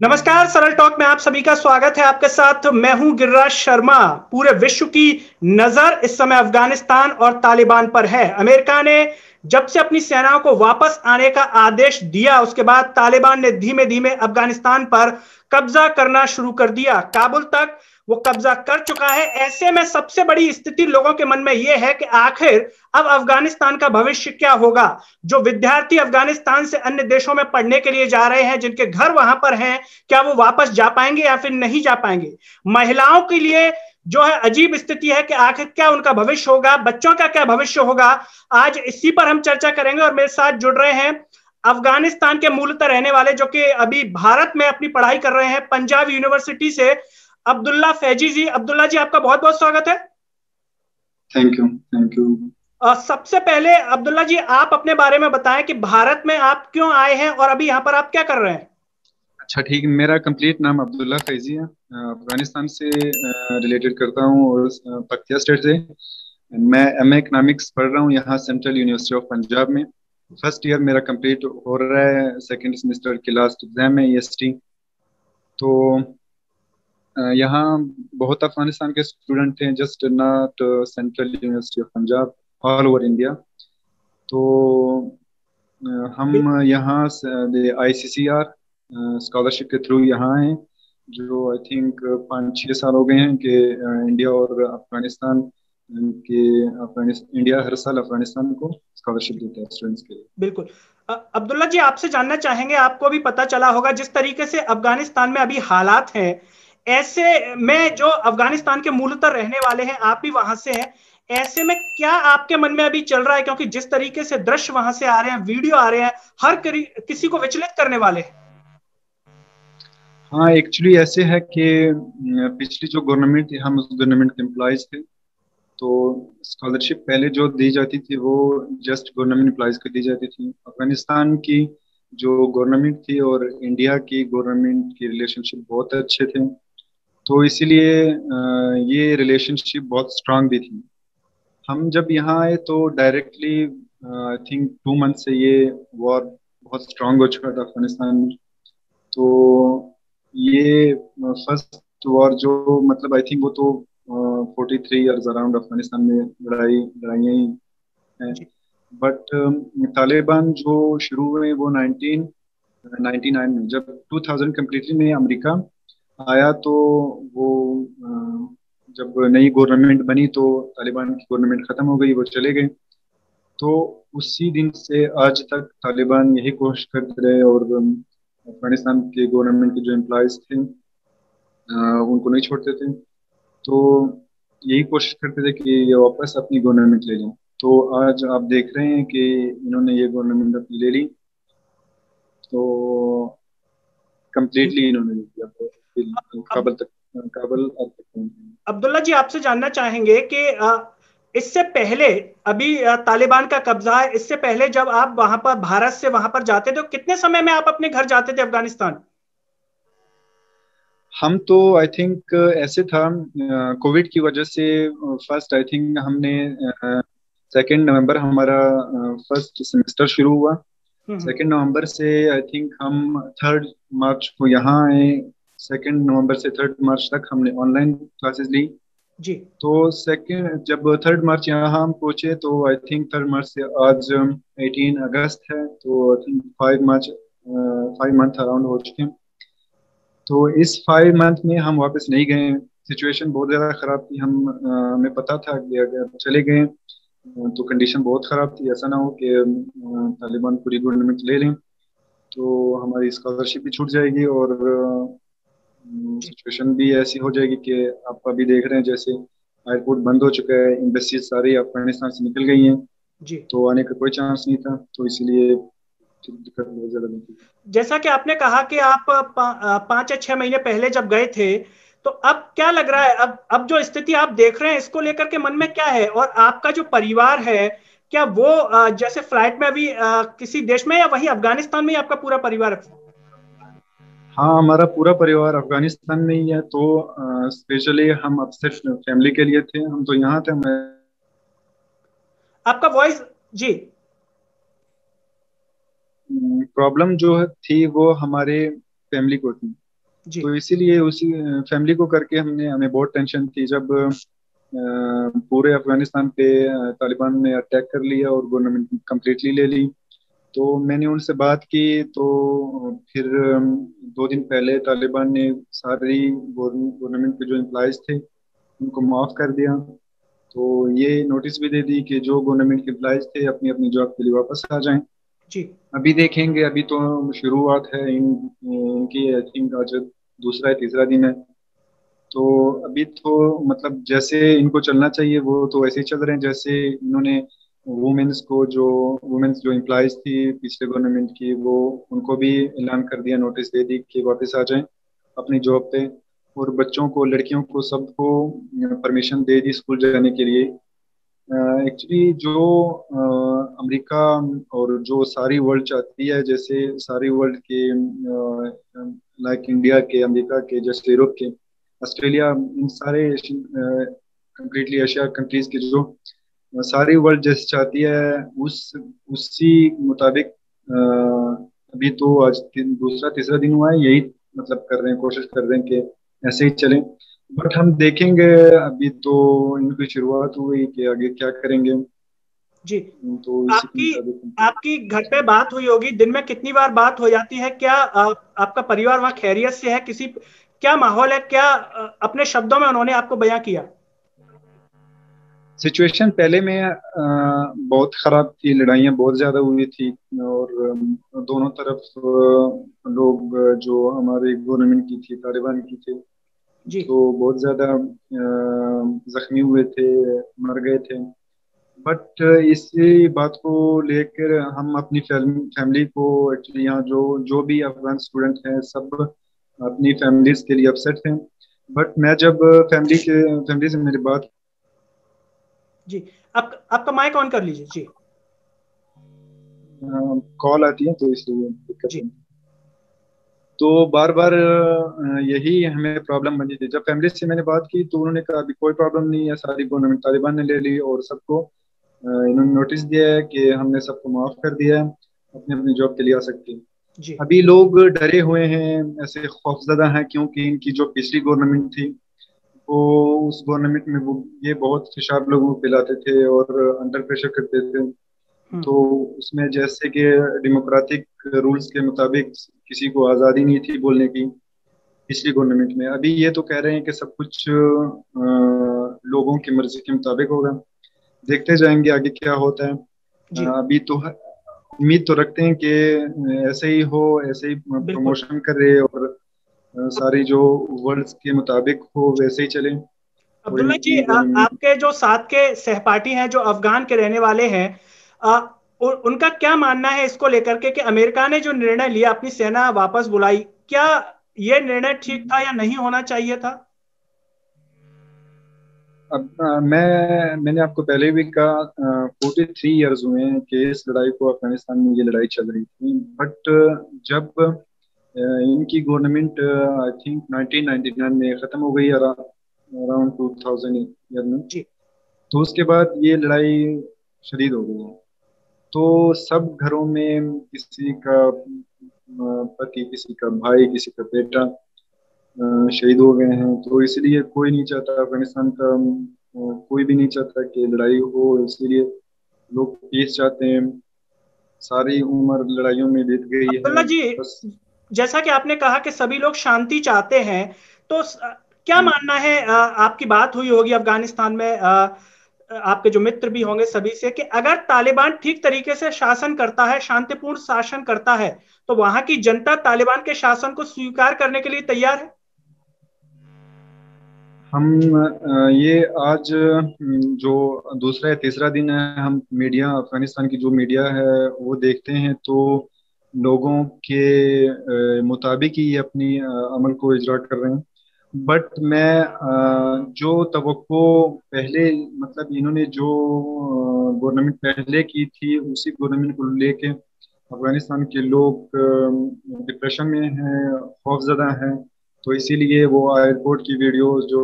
नमस्कार। सरल टॉक में आप सभी का स्वागत है। आपके साथ मैं हूं गिरिराज शर्मा। पूरे विश्व की नजर इस समय अफगानिस्तान और तालिबान पर है। अमेरिका ने जब से अपनी सेनाओं को वापस आने का आदेश दिया, उसके बाद तालिबान ने धीमे धीमे अफगानिस्तान पर कब्जा करना शुरू कर दिया। काबुल तक वो कब्जा कर चुका है। ऐसे में सबसे बड़ी स्थिति लोगों के मन में यह है कि आखिर अब अफगानिस्तान का भविष्य क्या होगा। जो विद्यार्थी अफगानिस्तान से अन्य देशों में पढ़ने के लिए जा रहे हैं, जिनके घर वहां पर हैं, क्या वो वापस जा पाएंगे या फिर नहीं जा पाएंगे। महिलाओं के लिए जो है अजीब स्थिति है कि आखिर क्या उनका भविष्य होगा, बच्चों का क्या भविष्य होगा। आज इसी पर हम चर्चा करेंगे और मेरे साथ जुड़ रहे हैं अफगानिस्तान के मूलतः रहने वाले, जो कि अभी भारत में अपनी पढ़ाई कर रहे हैं, पंजाब यूनिवर्सिटी से अब्दुल्ला फैजी जी। अब्दुल्ला जी, आपका बहुत बहुत स्वागत है। Thank you thank you. सबसे पहले अब्दुल्ला जी, आप अपने बारे में बताएं कि भारत में आप क्यों आए हैं और अभी यहाँ पर आप क्या कर रहे हैं। अच्छा, ठीक है। मेरा कंप्लीट नाम अब्दुल्ला फैजी है। अफगानिस्तान से रिलेटेड करता हूँ और पक्तिया स्टेट से। मैं एमए इकनॉमिक्स पढ़ रहा हूँ यहाँ सेंट्रल यूनिवर्सिटी ऑफ पंजाब में। फर्स्ट ईयर मेरा कंप्लीट हो रहा है, सेकंड सेमेस्टर की लास्ट एग्जाम है ईएसटी। तो यहाँ बहुत अफगानिस्तान के स्टूडेंट हैं, just not central university of Punjab, all over India. तो हम यहाँ आईसीसीआर स्कॉलरशिप के थ्रू यहाँ हैं, जो आई थिंक 5-6 साल हो गए हैं कि इंडिया और अफगानिस्तान के इंडिया हर साल अफगानिस्तान को स्कॉलरशिप देता है स्टूडेंट्स के लिए। बिल्कुल। अब्दुल्ला जी, आपसे जानना चाहेंगे, आपको भी पता चला होगा जिस तरीके से अफगानिस्तान में अभी हालात हैं, ऐसे में जो अफगानिस्तान के मूलतः रहने वाले हैं, आप भी वहां से हैं, ऐसे में क्या आपके मन में अभी चल रहा है, क्योंकि जिस तरीके से दृश्य वहां से आ रहे हैं, वीडियो आ रहे हैं, हर किसी को विचलित करने वाले हैं। हाँ, एक्चुअली ऐसे है कि पिछली जो गवर्नमेंट थी, हम उस गवर्नमेंट के एम्प्लॉयज थे। तो स्कॉलरशिप पहले जो दी जाती थी वो जस्ट गवर्नमेंट एम्प्लॉयज को दी जाती थी। अफगानिस्तान की जो गवर्नमेंट थी और इंडिया की गवर्नमेंट की रिलेशनशिप बहुत अच्छे थे। तो इसीलिए ये रिलेशनशिप बहुत स्ट्रांग भी थी। हम जब यहाँ आए तो डायरेक्टली आई थिंक 2 मंथ से ये वॉर बहुत स्ट्रांग हो चुका था अफगानिस्तान में। तो ये फर्स्ट वॉर जो मतलब आई थिंक वो तो 43 ईयर्स अराउंड अफगानिस्तान में लड़ाइयाँ ही हैं। जी। बट तालिबान जो शुरू हुए वो 1999 में, जब 2000 कम्प्लीटली में अमेरिका आया, तो वो जब नई गवर्नमेंट बनी तो तालिबान की गवर्नमेंट खत्म हो गई, वो चले गए। तो उसी दिन से आज तक तालिबान यही कोशिश करते रहे और अफगानिस्तान के गवर्नमेंट के जो एम्प्लॉयज थे उनको नहीं छोड़ते थे। तो यही कोशिश करते थे कि ये वापस अपनी गवर्नमेंट ले लें। तो आज आप देख रहे हैं कि इन्होंने ये गवर्नमेंट अपनी ले ली। तो कंप्लीटली इन्होंने ले लिया, तो अब काबल अब तक पहुंच गए। अब्दुल्ला जी, आपसे जानना चाहेंगे कि इससे पहले अभी तालिबान का कब्जा है, इससे पहले जब आप वहां पर भारत से वहां पर जाते थे, तो कितने समय में आप अपने घर जाते थे अफगानिस्तान। हम तो आई थिंक ऐसे था, कोविड की वजह से फर्स्ट आई थिंक हमने 2 नवंबर हमारा फर्स्ट सेमेस्टर शुरू हुआ। हम्म। 2 नवंबर से आई थिंक हम 3 मार्च को यहाँ आए। 2 नवंबर से 3 मार्च तक हमने ऑनलाइन क्लासेस ली। जी। तो सेकेंड जब 3 मार्च यहाँ हम पहुंचे तो आई थिंक 3 मार्च से आज 18 अगस्त है, तो I think 5 March 5 month around हो चुके हैं। तो इस 5 मंथ में हम वापस नहीं गए। सिचुएशन बहुत ज़्यादा ख़राब थी। हमें पता था कि अगर चले गए तो कंडीशन बहुत ख़राब थी, ऐसा ना हो कि तालिबान पूरी गवर्नमेंट ले लें तो हमारी स्कॉलरशिप भी छूट जाएगी और जी। सिचुएशन भी ऐसी हो जाएगी कि आप अभी देख रहे हैं जैसे एयरपोर्ट बंद हो चुका है, एम्बेसी सारी अफगानिस्तान से निकल गई हैं। जी। तो आने का कोई चांस नहीं था, तो इसीलिए दिक्कत बहुत ज़्यादा बनती थी। जैसा कि आपने कहा कि आप 5 या 6 महीने पहले जब गए थे, तो अब क्या लग रहा है, अब जो स्थिति आप देख रहे हैं, इसको लेकर के मन में क्या है, और आपका जो परिवार है, क्या वो जैसे फ्लाइट में अभी किसी देश में, या वही अफगानिस्तान में ही आपका पूरा परिवार है? हाँ, हमारा पूरा परिवार अफगानिस्तान में ही है। तो स्पेशली हम अब सिर्फ फैमिली के लिए थे, हम तो यहाँ थे। मैं आपका वॉइस। जी। प्रॉब्लम जो थी वो हमारे फैमिली को थी। जी। तो इसीलिए उसी फैमिली को करके हमें बहुत टेंशन थी जब पूरे अफगानिस्तान पे तालिबान ने अटैक कर लिया और गवर्नमेंट कंप्लीटली ले ली। तो मैंने उनसे बात की, तो फिर 2 दिन पहले तालिबान ने सारी गवर्नमेंट के जो एम्प्लॉयज थे उनको माफ कर दिया। तो ये नोटिस भी दे दी कि जो गवर्नमेंट के एम्प्लॉयज थे अपनी अपनी जॉब के लिए वापस आ जाएं। जी। अभी देखेंगे, अभी तो शुरुआत है इनकी। आई थिंक आज दूसरा या तीसरा दिन है। तो अभी तो मतलब जैसे इनको चलना चाहिए वो तो वैसे ही चल रहे हैं, जैसे इन्होंने वुमेन्स जो एम्प्लॉयज थी पिछले गवर्नमेंट की, वो उनको भी ऐलान कर दिया, नोटिस दे दी कि वापस आ जाएं अपनी जॉब पे। और बच्चों को, लड़कियों को, सबको परमिशन दे दी स्कूल जाने के लिए। एक्चुअली जो अमेरिका और जो सारी वर्ल्ड चाहती है, जैसे सारी वर्ल्ड के लाइक इंडिया के, अमेरिका के, जैसे यूरोप के, ऑस्ट्रेलिया, इन सारे कंप्लीटली एशिया कंट्रीज के जो सारी वर्ल्ड जैसे चाहती है, उस उसी मुताबिक अभी तो आज दूसरा तीसरा दिन हुआ है, यही मतलब कर रहे हैं, कोशिश कर रहे हैं कि ऐसे ही चलें। बट हम देखेंगे, अभी तो इनकी शुरुआत हुई कि आगे क्या करेंगे। जी। तो इसी के आपकी मुताबिक आपकी घर पे बात हुई होगी, दिन में कितनी बार बात हो जाती है? क्या आपका परिवार वहाँ खैरियत से है? किसी क्या माहौल है? क्या अपने शब्दों में उन्होंने आपको बयां किया? सिचुएशन पहले में बहुत खराब थी, लड़ाइयाँ बहुत ज्यादा हुई थी। और दोनों तरफ लोग जो हमारे गवर्नमेंट की थी, तालिबान की थी, जी। तो बहुत ज्यादा जख्मी हुए थे, मर गए थे। बट इसी बात को लेकर हम अपनी फैमिली को, एक्चुअली यहाँ जो जो भी अफगान स्टूडेंट हैं सब अपनी फैमिलीज के लिए अपसेट हैं। बट मैं जब फैमिली से मेरी बात, जी। आपका माइक ऑन कर लीजिए। जी। कॉल आती है तो इसलिए दिक्कत जी। है। तो बार बार यही हमें प्रॉब्लम बनी थी। जब फैमिली से मैंने बात की तो उन्होंने कहा अभी कोई प्रॉब्लम नहीं है, सारी गवर्नमेंट तालिबान ने ले ली और सबको इन्होंने नोटिस दिया है कि हमने सबको माफ कर दिया है, अपनी अपनी जॉब के लिए आ सकते हैं। जी। अभी लोग डरे हुए हैं, ऐसे खौफजदा हैं, क्योंकि इनकी जो पिछली गवर्नमेंट थी वो, उस गवर्नमेंट में वो ये बहुत फिशार लोगों को फैलाते थे और अंडर प्रेशर करते थे। हम्म। तो उसमें जैसे कि डेमोक्रेटिक रूल्स के मुताबिक किसी को आज़ादी नहीं थी बोलने की पिछली गवर्नमेंट में। अभी ये तो कह रहे हैं कि सब कुछ लोगों की मर्जी के मुताबिक होगा। देखते जाएंगे आगे क्या होता है। जी। अभी तो उम्मीद तो रखते हैं कि ऐसे ही हो, ऐसे ही बिल्कुल। प्रमोशन करे और सारी जो वर्ल्ड के मुताबिक हो वैसे ही चले। कोई अब्दुल्ला जी, आपके जो साथ के सहपाठी हैं जो अफगान के रहने वाले हैं, आ, उनका क्या मानना है इसको लेकर के कि अमेरिका ने जो निर्णय लिया, अपनी सेना वापस बुलाई, क्या ये निर्णय ठीक था या नहीं होना चाहिए था? अब मैंने आपको पहले भी कहा 43 ईयर्स हुए हैं कि इस लड़ाई को, अफगानिस्तान में ये लड़ाई चल रही थी। बट जब इनकी गवर्नमेंट आई थिंक 1999 में ख़त्म हो गई, अराउंड 2000 ईयर में, जी। तो उसके बाद ये लड़ाई शदीद हो गई है। तो सब घरों में किसी का पति, किसी का भाई, किसी का बेटा शहीद हो गए हैं। तो इसलिए कोई नहीं चाहता, अफगानिस्तान का कोई भी नहीं चाहता कि लड़ाई हो। इसलिए लोग पीस चाहते हैं। सारी उम्र लड़ाइयों में बीत गई अब्दुल्ला है जी, बस। जैसा कि आपने कहा कि सभी लोग शांति चाहते हैं, तो क्या मानना है? आपकी बात हुई होगी अफगानिस्तान में, आपके जो मित्र भी होंगे सभी से, कि अगर तालिबान ठीक तरीके से शासन करता है, शांतिपूर्ण शासन करता है, तो वहां की जनता तालिबान के शासन को स्वीकार करने के लिए तैयार है? हम ये आज जो दूसरा या तीसरा दिन है, हम मीडिया, अफगानिस्तान की जो मीडिया है वो देखते हैं, तो लोगों के मुताबिक ही ये अपनी अमल को इजरा कर रहे हैं। बट मैं जो तवक्को पहले, मतलब इन्होंने जो गवर्नमेंट पहले की थी उसी गवर्नमेंट को लेके अफगानिस्तान के लोग डिप्रेशन में हैं, खौफजदा हैं। तो इसीलिए वो एयरपोर्ट की वीडियोस, जो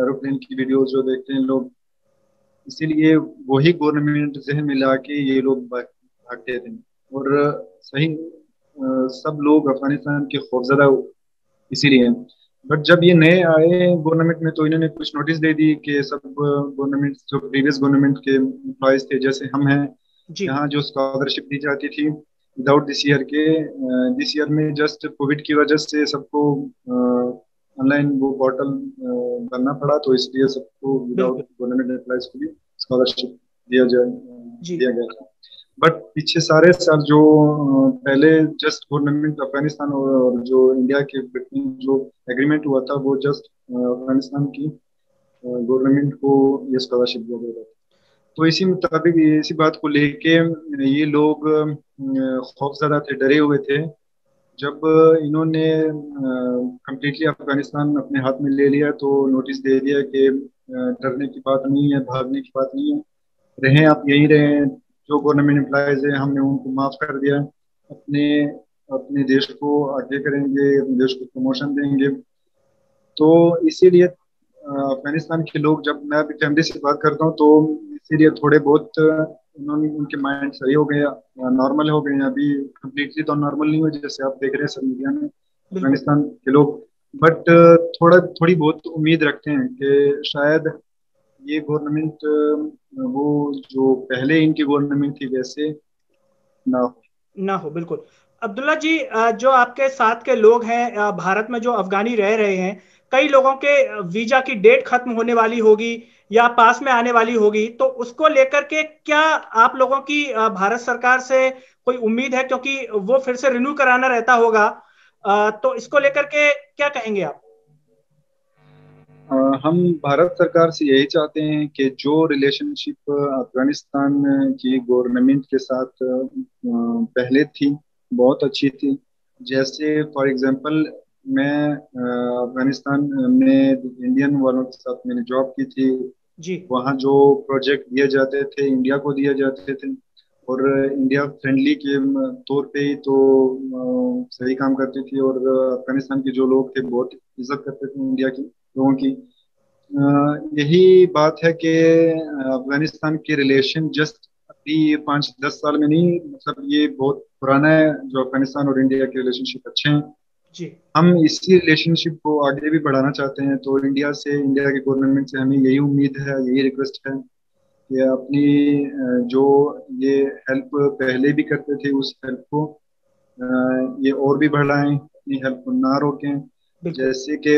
एरोप्लेन की वीडियोस जो देखते हैं लोग, इसीलिए वही गवर्नमेंट जहन में ला के ये लोग भागते थे। और सही सब लोग अफगानिस्तान के खौफजदा इसीलिए। बट जब ये नए आए गवर्नमेंट में तो इन्होंने कुछ नोटिस दे दी कि सब गवर्नमेंट जो प्रीवियस गवर्नमेंट के एम्प्लॉयज थे जैसे हम हैं, जी यहाँ जो स्कॉलरशिप दी जाती थी विदाउट दिस ईयर के, दिस ईयर में जस्ट कोविड की वजह से सबको ऑनलाइन वो पोर्टल बनना पड़ा, तो इसलिए सबको विदाउट बिल्कुल। गवर्नमेंट एम्प्लॉयज को भी स्कॉलरशिप जी दिया गया था। बट पीछे सारे साल जो पहले जस्ट गवर्नमेंट अफगानिस्तान और जो इंडिया के बिटवीन जो एग्रीमेंट हुआ था वो जस्ट अफगानिस्तान की गवर्नमेंट को ये स्कॉलरशिप दिया गया था। तो इसी मुताबिक इसी बात को लेके ये लोग खौफजदा थे, डरे हुए थे। जब इन्होंने कंप्लीटली अफगानिस्तान अपने हाथ में ले लिया तो नोटिस दे दिया कि डरने की बात नहीं है, भागने की बात नहीं है, रहें आप यहीं रहें। जो गवर्नमेंट एम्प्लॉयज है हमने उनको माफ कर दिया, अपने अपने देश को आगे करेंगे, अपने देश को प्रमोशन देंगे। तो इसीलिए अफगानिस्तान के लोग, जब मैं अभी फैमिली से बात करता हूँ तो इसीलिए थोड़े बहुत उन्होंने उनके माइंड सही हो गए, नॉर्मल हो गए हैं। अभी कंप्लीटली तो नॉर्मल नहीं हुए जैसे आप देख रहे हैं सब मीडिया में बिल्कुल। अफगानिस्तान के लोग। बट थोड़ी बहुत उम्मीद रखते हैं कि शायद ये गवर्नमेंट वो जो पहले इनकी गवर्नमेंट थी वैसे ना हो। ना हो, बिल्कुल। अब्दुल्ला जी, जो आपके साथ के लोग हैं भारत में जो अफगानी रह रहे हैं, कई लोगों के वीजा की डेट खत्म होने वाली होगी या पास में आने वाली होगी, तो उसको लेकर के क्या आप लोगों की भारत सरकार से कोई उम्मीद है? क्योंकि वो फिर से रिन्यू कराना रहता होगा, तो इसको लेकर के क्या कहेंगे आप? हम भारत सरकार से यही चाहते हैं कि जो रिलेशनशिप अफगानिस्तान की गवर्नमेंट के साथ पहले थी बहुत अच्छी थी। जैसे फॉर एग्जांपल मैं अफगानिस्तान में इंडियन वालों के साथ मैंने जॉब की थी। जी वहाँ जो प्रोजेक्ट दिए जाते थे इंडिया को दिए जाते थे, और इंडिया फ्रेंडली के तौर पे ही तो सही काम करती थी। और अफगानिस्तान के जो लोग थे बहुत इज्जत करते थे इंडिया की लोगों की। यही बात है कि अफगानिस्तान के रिलेशन जस्ट अभी 5-10 साल में नहीं, मतलब ये बहुत पुराना है जो अफगानिस्तान और इंडिया के रिलेशनशिप अच्छे हैं। जी हम इसी रिलेशनशिप को आगे भी बढ़ाना चाहते हैं, तो इंडिया के गवर्नमेंट से हमें यही उम्मीद है, यही रिक्वेस्ट है कि अपनी जो ये हेल्प पहले भी करते थे उस हेल्प को ये और भी बढ़ाएं, अपनी हेल्प को ना रोकें। बिल्कुल। जैसे कि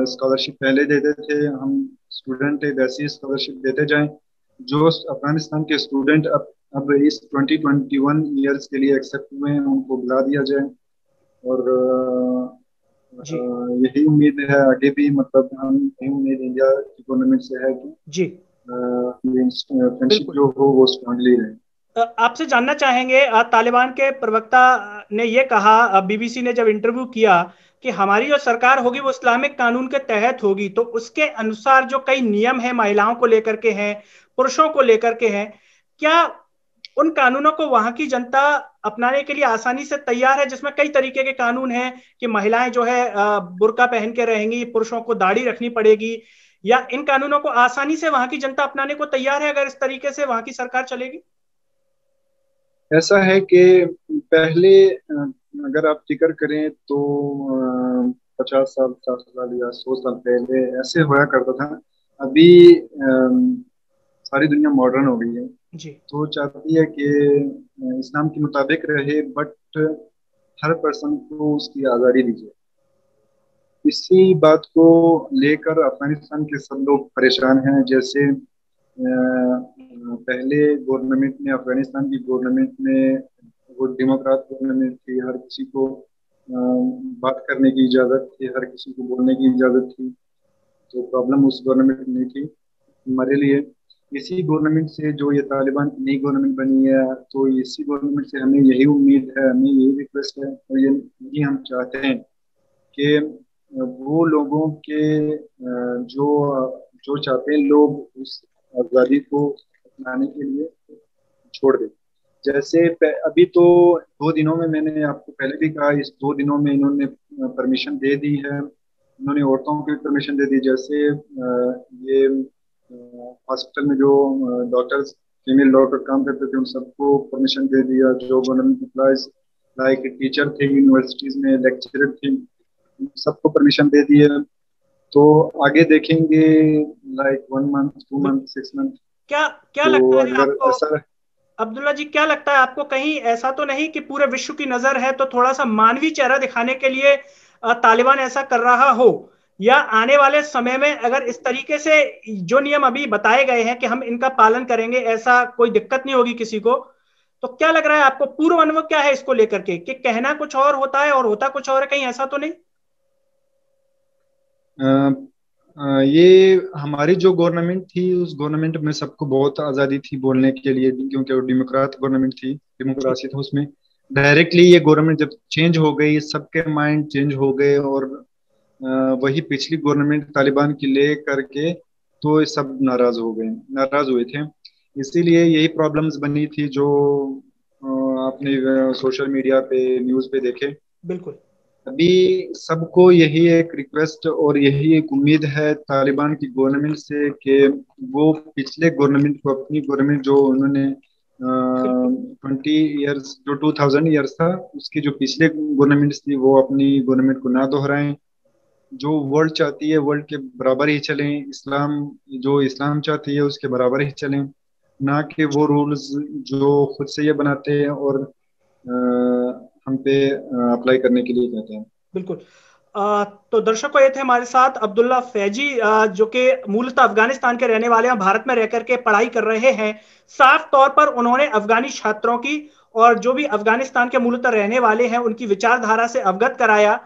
स्कॉलरशिप पहले देते थे हम स्टूडेंट, वैसे ही स्कॉलरशिप देते जाएं। जो अफगानिस्तान के स्टूडेंट अब इस 2021 ईयर्स के लिए एक्सेप्ट हुए हैं उनको बुला दिया जाए। और जी यही उम्मीद है आगे भी, मतलब हम यही उम्मीद इंडिया की गवर्नमेंट से है कि जी फ्रेंडशिप बिल्कुल। जो हो वो स्ट्रांगली रहे। आपसे जानना चाहेंगे, तालिबान के प्रवक्ता ने यह कहा, बीबीसी ने जब इंटरव्यू किया, कि हमारी जो सरकार होगी वो इस्लामिक कानून के तहत होगी, तो उसके अनुसार जो कई नियम हैं महिलाओं को लेकर के हैं, पुरुषों को लेकर के हैं, क्या उन कानूनों को वहां की जनता अपनाने के लिए आसानी से तैयार है? जिसमें कई तरीके के कानून हैं कि महिलाएं जो है बुर्का पहन के रहेंगी, पुरुषों को दाढ़ी रखनी पड़ेगी, या इन कानूनों को आसानी से वहां की जनता अपनाने को तैयार है अगर इस तरीके से वहां की सरकार चलेगी? ऐसा है कि पहले अगर आप जिक्र करें तो 50 साल, 60 साल या 100 साल पहले ऐसे होया करता था। अभी सारी दुनिया मॉडर्न हो गई है, जी तो चाहती है कि इस्लाम के मुताबिक रहे, बट हर पर्सन को उसकी आज़ादी दी जाए। इसी बात को लेकर अफगानिस्तान के सब लोग परेशान हैं। जैसे पहले गवर्नमेंट में, अफगानिस्तान की गवर्नमेंट में वो डेमोक्रेट गवर्नमेंट थी, हर किसी को बात करने की इजाज़त थी, हर किसी को बोलने की इजाज़त थी। तो प्रॉब्लम उस गवर्नमेंट में नहीं थी हमारे लिए। इसी गवर्नमेंट से जो ये तालिबान की नई गवर्नमेंट बनी है, तो इसी गवर्नमेंट से हमें यही उम्मीद है, हमें यही रिक्वेस्ट है और यही हम चाहते हैं कि वो लोगों के जो जो चाहते हैं लोग उस आज़ादी को अपनाने के लिए छोड़ दें। जैसे अभी तो 2 दिनों में, मैंने आपको पहले भी कहा, इस 2 दिनों में इन्होंने परमिशन दे दी है। इन्होंने औरतों को भी परमिशन दे दी। जैसे ये हॉस्पिटल में जो डॉक्टर्स, फीमेल डॉक्टर काम करते थे उन सबको परमिशन दे दिया। जो गवर्नमेंट एम्प्लॉयज लाइक टीचर थे यूनिवर्सिटीज में, लेक्चरर थे, सबको परमिशन दे दी है। तो आगे देखेंगे, लाइक 1 मंथ, 2 मंथ, 6 मंथ। क्या क्या तो लगता है अगर आपको ऐसा अब्दुल्ला जी, क्या लगता है आपको, कहीं ऐसा तो नहीं कि पूरे विश्व की नजर है तो थोड़ा सा मानवीय चेहरा दिखाने के लिए तालिबान ऐसा कर रहा हो, या आने वाले समय में अगर इस तरीके से जो नियम अभी बताए गए हैं कि हम इनका पालन करेंगे, ऐसा कोई दिक्कत नहीं होगी किसी को, तो क्या लग रहा है आपको, पूर्व अनुभव क्या है इसको लेकर के कि कहना कुछ और होता है और होता कुछ और है, कहीं ऐसा तो नहीं? ये हमारी जो गवर्नमेंट थी, उस गवर्नमेंट में सबको बहुत आज़ादी थी बोलने के लिए, क्योंकि वो डेमोक्रेट गवर्नमेंट थी, जी। डेमोक्रेसी था उसमें। डायरेक्टली ये गवर्नमेंट जब चेंज हो गई, सबके माइंड चेंज हो गए, और अ, वही पिछली गवर्नमेंट तालिबान की ले करके, तो ये सब नाराज हो गए, नाराज हुए थे। इसीलिए यही प्रॉब्लम्स बनी थी जो आपने सोशल मीडिया पे, न्यूज़ पे देखे। बिल्कुल। अभी सबको यही एक रिक्वेस्ट और यही एक उम्मीद है तालिबान की गवर्नमेंट से, कि वो पिछले गवर्नमेंट को, अपनी गवर्नमेंट जो उन्होंने बिल्कुल। 20 ईयर्स, जो 2000 ईयर्स था, उसकी जो पिछले गवर्नमेंट थी, वो अपनी गवर्नमेंट को ना दोहराएं। जो वर्ल्ड चाहती है, वर्ल्ड के बराबर ही चलें। इस्लाम, जो इस्लाम चाहती है, उसके बराबर ही चलें। ना कि वो रूल्स जो खुद से ये बनाते हैं और हम पे अप्लाई करने के लिए कहते हैं। बिल्कुल। तो दर्शकों, ये थे हमारे साथ अब्दुल्ला फैजी, जो कि मूलतः अफगानिस्तान के रहने वाले हैं, भारत में रह करके पढ़ाई कर रहे हैं। साफ तौर पर उन्होंने अफगानी छात्रों की और जो भी अफगानिस्तान के मूलतः रहने वाले हैं उनकी विचारधारा से अवगत कराया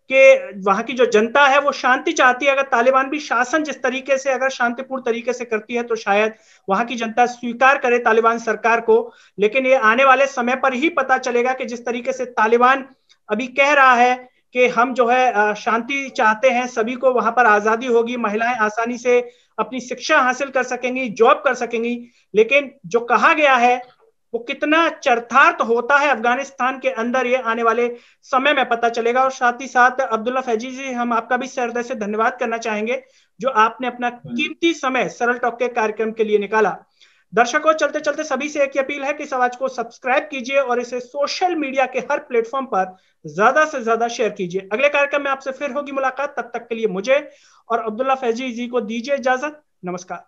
कि वहां की जो जनता है वो शांति चाहती है। अगर तालिबान भी शासन जिस तरीके से, अगर शांतिपूर्ण तरीके से करती है तो शायद वहां की जनता स्वीकार करे तालिबान सरकार को। लेकिन ये आने वाले समय पर ही पता चलेगा कि जिस तरीके से तालिबान अभी कह रहा है कि हम जो है शांति चाहते हैं, सभी को वहां पर आजादी होगी, महिलाएं आसानी से अपनी शिक्षा हासिल कर सकेंगी, जॉब कर सकेंगी, लेकिन जो कहा गया है वो कितना चरितार्थ होता है अफगानिस्तान के अंदर, ये आने वाले समय में पता चलेगा। और साथ ही साथ अब्दुल्ला फैजी जी, हम आपका भी हृदय से धन्यवाद करना चाहेंगे जो आपने अपना कीमती समय सरल टॉक के कार्यक्रम के लिए निकाला। दर्शकों, चलते चलते सभी से एक अपील है कि इस आवाज को सब्सक्राइब कीजिए और इसे सोशल मीडिया के हर प्लेटफॉर्म पर ज्यादा से ज्यादा शेयर कीजिए। अगले कार्यक्रम में आपसे फिर होगी मुलाकात, तब तक के लिए मुझे और अब्दुल्ला फैजी जी को दीजिए इजाजत। नमस्कार।